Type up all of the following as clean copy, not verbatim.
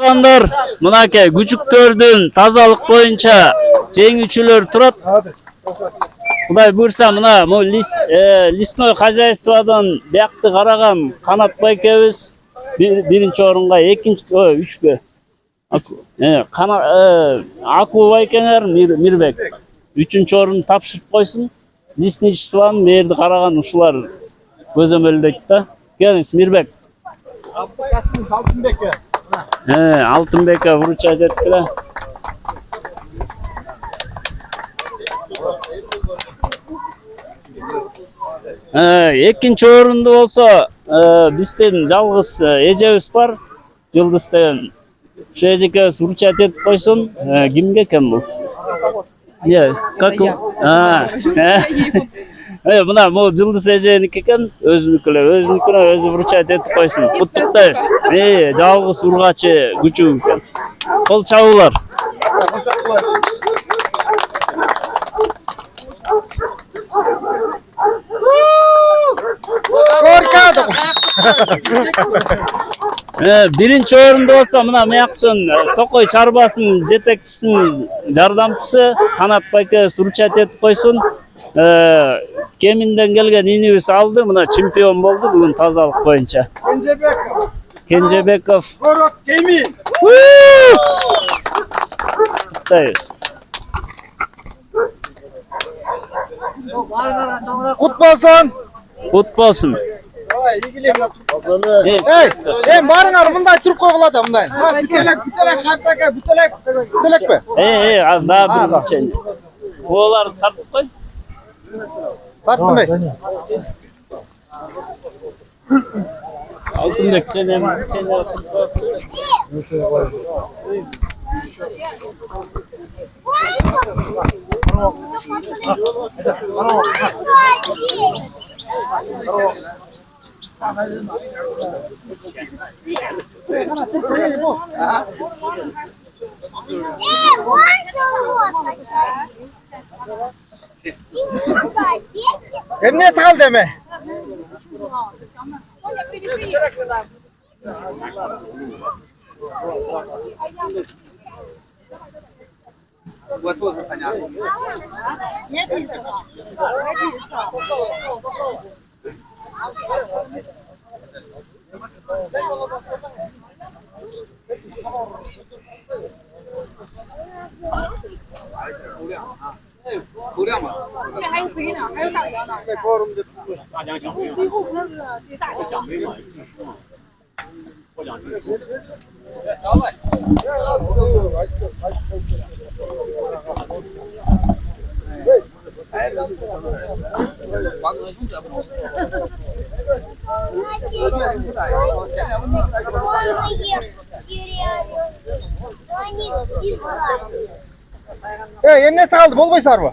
Баландар, мынакей күчүктөрдүн тазалык боюнча жеңүүчүлөр турат. Кудай буйрса, мына лесной хозяйстводон биякты караган Канат байкебиз биринчи орунга, үчкө. Аку байкеңер Мирбек үчүнчү орунду тапшырып койсун. Лесничествонун берди караган ушулар көзөмөлдөйт да. Келиңиз, Мирбек. Алтынбекке вручать эткиле. Экинчи орунду болсо биздин жалгыз эжебиз бар, Жылдыз деген. Ушу эжекебиз вручать этип койсун. Кимге экен бул? Как? Мына бул Жылдыз эженики экен, өзүнүкүнө өзү вручать этип койсун. Куттуктайбыз. Жалгыз ургачы күчү экен. Кол чабуулар. Биринчи орунду болсо мына мыяктын Токой чарбасынын жетекчисинин жардамчысы Канат байкебиз вручать этип койсун. Кеминден келген инибиз алды, мына чемпион болду бүгүн тазалык боюнча. Кенжебеков. Город Кемин. Куттуктайбыз. Кут болсун. Кут болсун. Барыңар мындай туруп койгула да мындай. Бүтелекпи? Аз да бир. Оларды тартып кой. Тарттым бей. Алтынбек сен эми Эмнеси калды эми? Эмнеси калды? Болбойсуңарбы?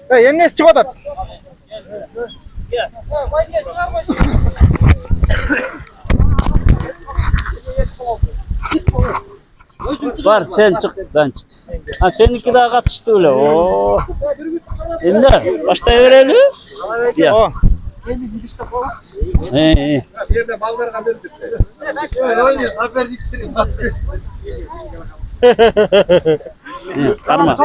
Эмнеси чыгып атат? бар, сен чык, ben чык. Seniki daha katıştı öyle. Emre, başтай verelim. Ya. Bir de balları haber gitti. Haber gitti. Karma.